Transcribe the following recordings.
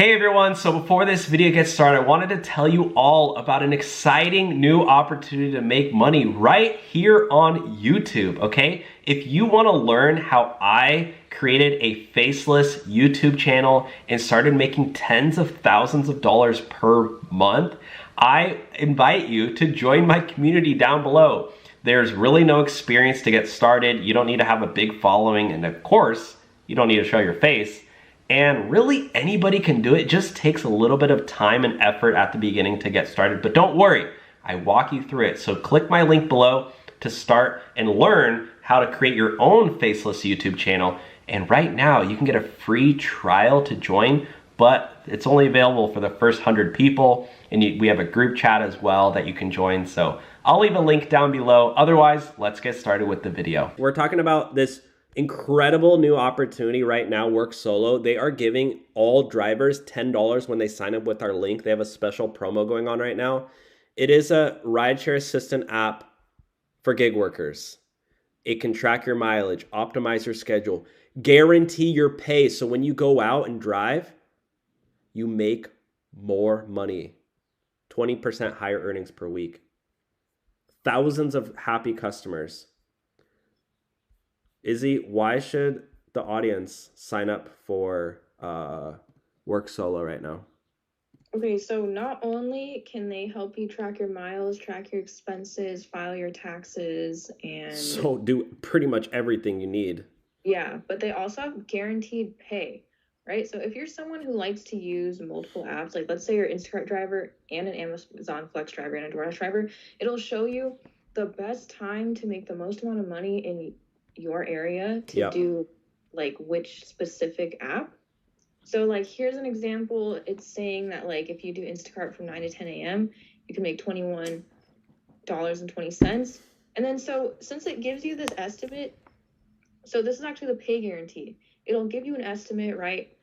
Hey everyone, so before this video gets started, I wanted to tell you all about an exciting new opportunity to make money right here on YouTube, okay? If you want to learn how I created a faceless YouTube channel and started making tens of thousands of dollars per month, I invite you to join my community down below. There's really no experience to get started. You don't need to have a big following, and of course, you don't need to show your face. And really anybody can do it. It just takes a little bit of time and effort at the beginning to get started. But don't worry, I walk you through it. So click my link below to start and learn how to create your own faceless YouTube channel. And right now you can get a free trial to join, but it's only available for the first 100 people. And we have a group chat as well that you can join. So I'll leave a link down below. Otherwise, let's get started with the video. We're talking about this incredible new opportunity right now, Work Solo. They are giving all drivers $10 when they sign up with our link. They have a special promo going on right now. It is a rideshare assistant app for gig workers. It can track your mileage, optimize your schedule, guarantee your pay. So when you go out and drive, you make more money, 20% higher earnings per week, thousands of happy customers. Izzy, why should the audience sign up for Work Solo right now? Okay, so not only can they help you track your miles, track your expenses, file your taxes, and so do pretty much everything you need. Yeah, but they also have guaranteed pay, right? So if you're someone who likes to use multiple apps, like let's say you're an Instacart driver and an Amazon Flex driver and a DoorDash driver, it'll show you the best time to make the most amount of money in your area to do like which specific app. So like here's an example. It's saying that like if you do Instacart from 9 to 10 a.m., you can make $21.20. And then so since it gives you this estimate, so this is actually the pay guarantee. It'll give you an estimate, right?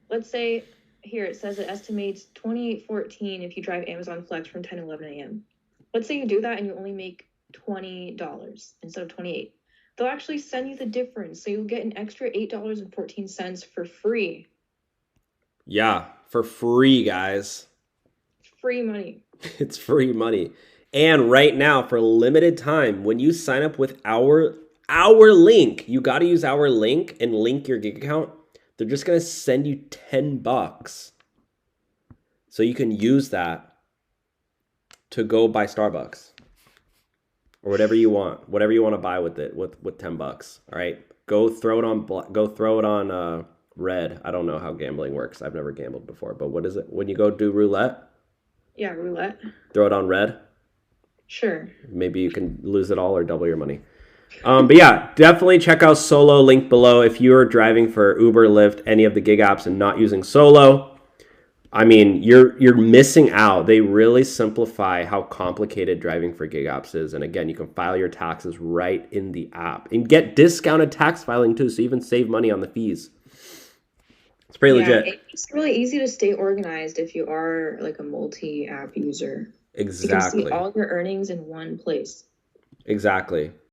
Let's say here it says it estimates $28.14 if you drive Amazon Flex from 10 to 11 a.m. Let's say you do that and you only make $20 instead of $28. They'll actually send you the difference. So you'll get an extra $8.14 for free. Yeah, for free, guys. Free money. It's free money. And right now, for a limited time, when you sign up with our link, you got to use our link and link your gig account. They're just going to send you $10. So you can use that to go buy Starbucks. Or whatever you want to buy with it, with $10. All right, go throw it on red. I don't know how gambling works. I've never gambled before, but what is it when you go do roulette? Yeah, roulette. Throw it on red. Sure. Maybe you can lose it all or double your money. But yeah, definitely check out Solo, link below. If you're driving for Uber, Lyft, any of the gig apps and not using Solo, I mean, you're missing out. They really simplify how complicated driving for gig apps is. And again, you can file your taxes right in the app and get discounted tax filing too. So you even save money on the fees. It's pretty legit. It's really easy to stay organized if you are like a multi-app user. Exactly. You can see all your earnings in one place. Exactly.